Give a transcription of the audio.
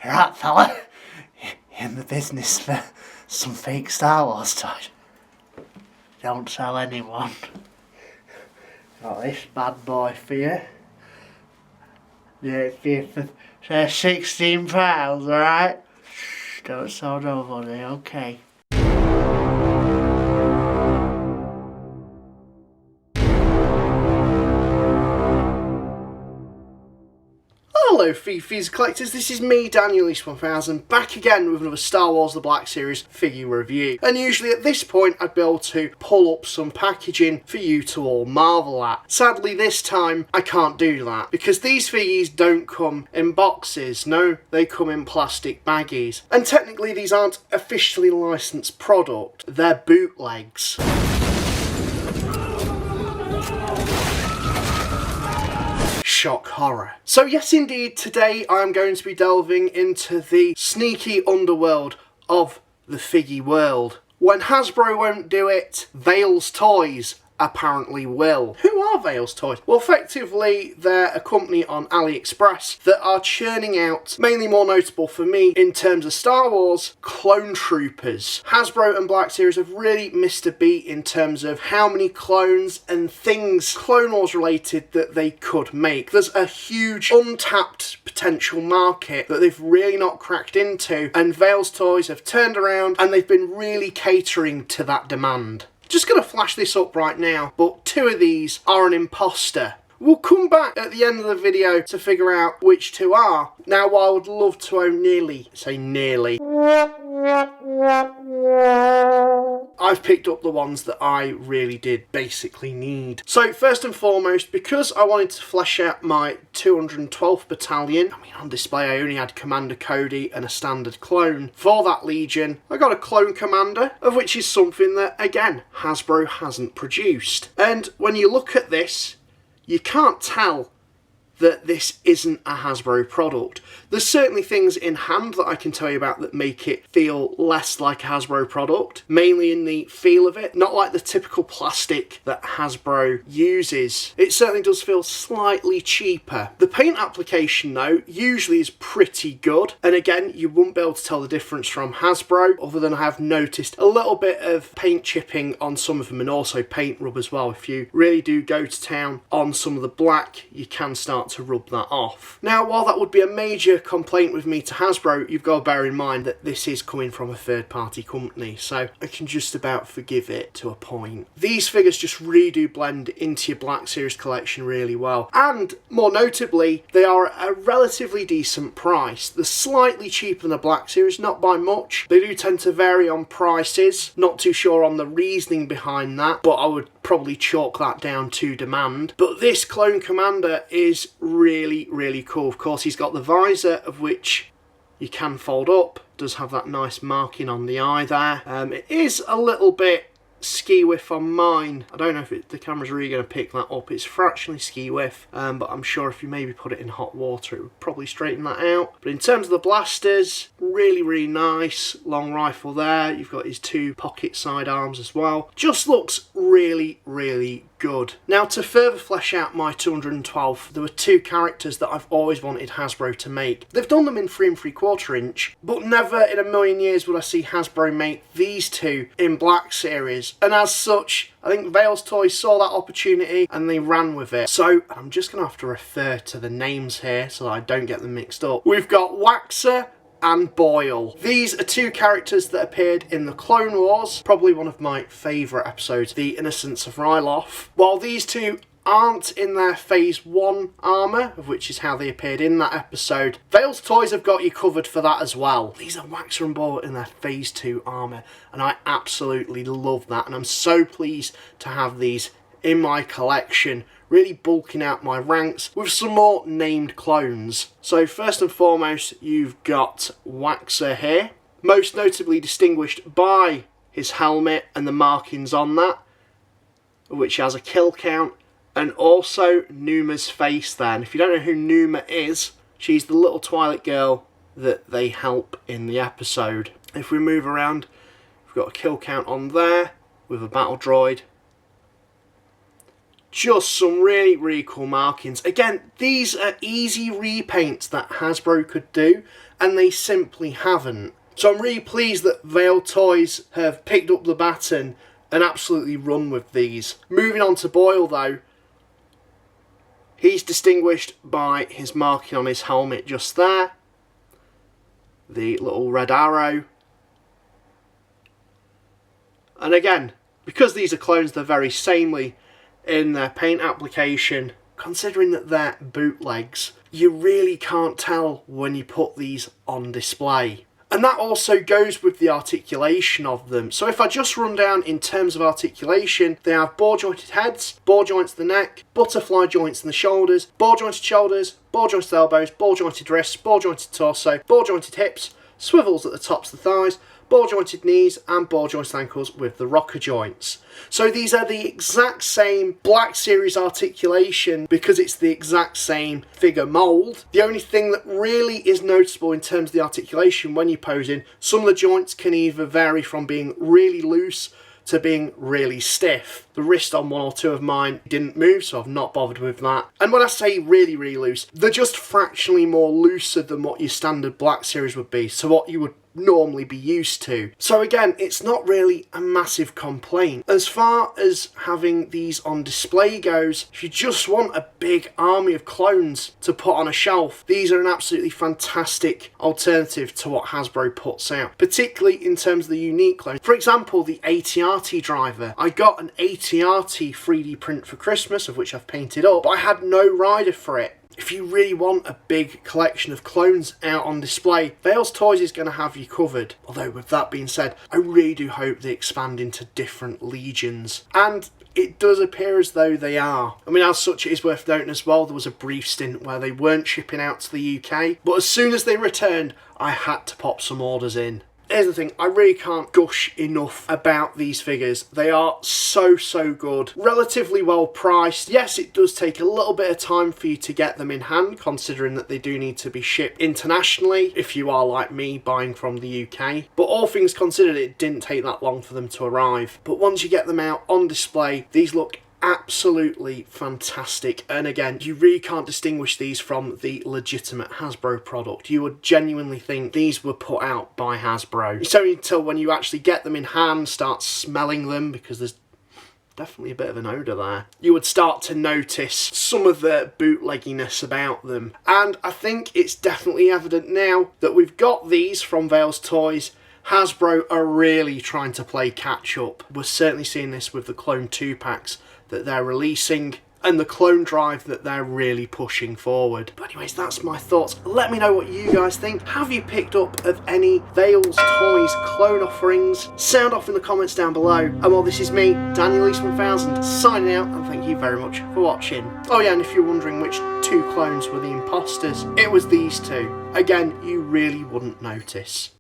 Right, fella, in the business for some fake Star Wars toys. Don't tell anyone. Got this bad boy for you. Yeah, for £16, alright? Shh, don't tell nobody, okay? Hello FIGGIE collectors, this is me, Daniel East 1000, back again with another Star Wars The Black Series figure review. And usually at this point I'd be able to pull up some packaging for you to all marvel at. Sadly this time I can't do that, because these figures don't come in boxes, no, they come in plastic baggies. And technically these aren't officially licensed product, they're bootlegs. Shock horror. So yes indeed, today I'm going to be delving into the sneaky underworld of the figgy world. When Hasbro won't do it, Vale's Toys apparently will. Who are Vale's Toys? Well, effectively they're a company on AliExpress that are churning out, mainly more notable for me in terms of Star Wars, clone troopers. Hasbro and Black Series have really missed a beat in terms of how many clones and things Clone Wars related that they could make. There's a huge untapped potential market that they've really not cracked into, and Vale's Toys have turned around and they've been really catering to that demand. Just going to flash this up right now, but two of these are an imposter. We'll come back at the end of the video to figure out which two are. Now, while I would love to own nearly, I've picked up the ones that I really did basically need. So first and foremost, because I wanted to flesh out my 212th Battalion, I mean on display I only had Commander Cody and a standard clone. For that Legion, I got a clone commander, of which is something that, again, Hasbro hasn't produced. And when you look at this, you can't tell that this isn't a Hasbro product. There's certainly things in hand that I can tell you about that make it feel less like a Hasbro product, mainly in the feel of it, not like the typical plastic that Hasbro uses. It certainly does feel slightly cheaper. The paint application though usually is pretty good, and again you wouldn't be able to tell the difference from Hasbro, other than I have noticed a little bit of paint chipping on some of them and also paint rub as well. If you really do go to town on some of the black, you can start to rub that off. Now, while that would be a major complaint with me to Hasbro, you've got to bear in mind that this is coming from a third-party company, so I can just about forgive it to a point. These figures just really do blend into your Black Series collection really well, and more notably, they are at a relatively decent price. They're slightly cheaper than the Black Series, not by much. They do tend to vary on prices, not too sure on the reasoning behind that, but I would probably chalk that down to demand. But this clone commander is really, really cool. Of course, he's got the visor, of which you can fold up. Does have that nice marking on the eye there. It is a little bit ski whiff on mine. I don't know if the camera's really going to pick that up. It's fractionally ski whiff, but I'm sure if you maybe put it in hot water it would probably straighten that out. But in terms of the blasters, really, really nice. Long rifle there. You've got his two pocket sidearms as well. Just looks really, really good. Now, to further flesh out my 212, there were two characters that I've always wanted Hasbro to make. They've done them in 3 3/4 inch, but never in a million years would I see Hasbro make these two in Black Series. And as such, I think Vale's Toys saw that opportunity and they ran with it. So I'm just going to have to refer to the names here so that I don't get them mixed up. We've got Waxer and Boyle. These are two characters that appeared in the Clone Wars, probably one of my favourite episodes, The Innocence of Ryloth. While these two aren't in their Phase 1 armour, of which is how they appeared in that episode, Vale's Toys have got you covered for that as well. These are Waxer and Boyle in their Phase 2 armour, and I absolutely love that, and I'm so pleased to have these in my collection, really bulking out my ranks with some more named clones. So first and foremost, you've got Waxer here, most notably distinguished by his helmet and the markings on that, which has a kill count, and also Numa's face there. And if you don't know who Numa is, she's the little Twilight girl that they help in the episode. If we move around, we've got a kill count on there with a battle droid. Just some really, really cool markings. Again, these are easy repaints that Hasbro could do, and they simply haven't. So I'm really pleased that Vail Toys have picked up the baton and absolutely run with these. Moving on to Boyle though, he's distinguished by his marking on his helmet just there. The little red arrow. And again, because these are clones, they're very samely in their paint application. Considering that they're bootlegs, you really can't tell when you put these on display. And that also goes with the articulation of them. So if I just run down in terms of articulation, they have ball jointed heads, ball joints in the neck, butterfly joints in the shoulders, ball jointed shoulders, ball jointed elbows, ball jointed wrists, ball jointed torso, ball jointed hips, swivels at the tops of the thighs, ball jointed knees and ball jointed ankles with the rocker joints. So these are the exact same Black Series articulation because it's the exact same figure mould. The only thing that really is noticeable in terms of the articulation when you're posing, some of the joints can either vary from being really loose to being really stiff. The wrist on one or two of mine didn't move, so I've not bothered with that. And when I say really, really loose, they're just fractionally more looser than what your standard Black Series would be, so what you would normally be used to. So again, it's not really a massive complaint. As far as having these on display goes, if you just want a big army of clones to put on a shelf, these are an absolutely fantastic alternative to what Hasbro puts out, particularly in terms of the unique clones. For example, the ATRT driver. I got an ATRT 3D print for Christmas, of which I've painted up, but I had no rider for it. If you really want a big collection of clones out on display, Vail's Toys is going to have you covered. Although with that being said, I really do hope they expand into different legions. And it does appear as though they are. I mean, as such, it is worth noting as well, there was a brief stint where they weren't shipping out to the UK. But as soon as they returned, I had to pop some orders in. Here's the thing, I really can't gush enough about these figures. They are so, so good. Relatively well priced. Yes, it does take a little bit of time for you to get them in hand, considering that they do need to be shipped internationally, if you are like me, buying from the UK. But all things considered, it didn't take that long for them to arrive. But once you get them out on display, these look absolutely fantastic, and again, you really can't distinguish these from the legitimate Hasbro product. You would genuinely think these were put out by Hasbro. It's only until when you actually get them in hand, start smelling them, because there's definitely a bit of an odour there, you would start to notice some of the bootlegginess about them. And I think it's definitely evident now that we've got these from Vail's Toys. Hasbro are really trying to play catch up. We're certainly seeing this with the Clone 2 packs that they're releasing and the clone drive that they're really pushing forward. But anyways, that's my thoughts. Let me know what you guys think. Have you picked up of any Vail's Toys clone offerings? Sound off in the comments down below. And well, this is me, Daniel East 1000, signing out, and thank you very much for watching. Oh yeah, and if you're wondering which two clones were the imposters, it was these two. Again, you really wouldn't notice.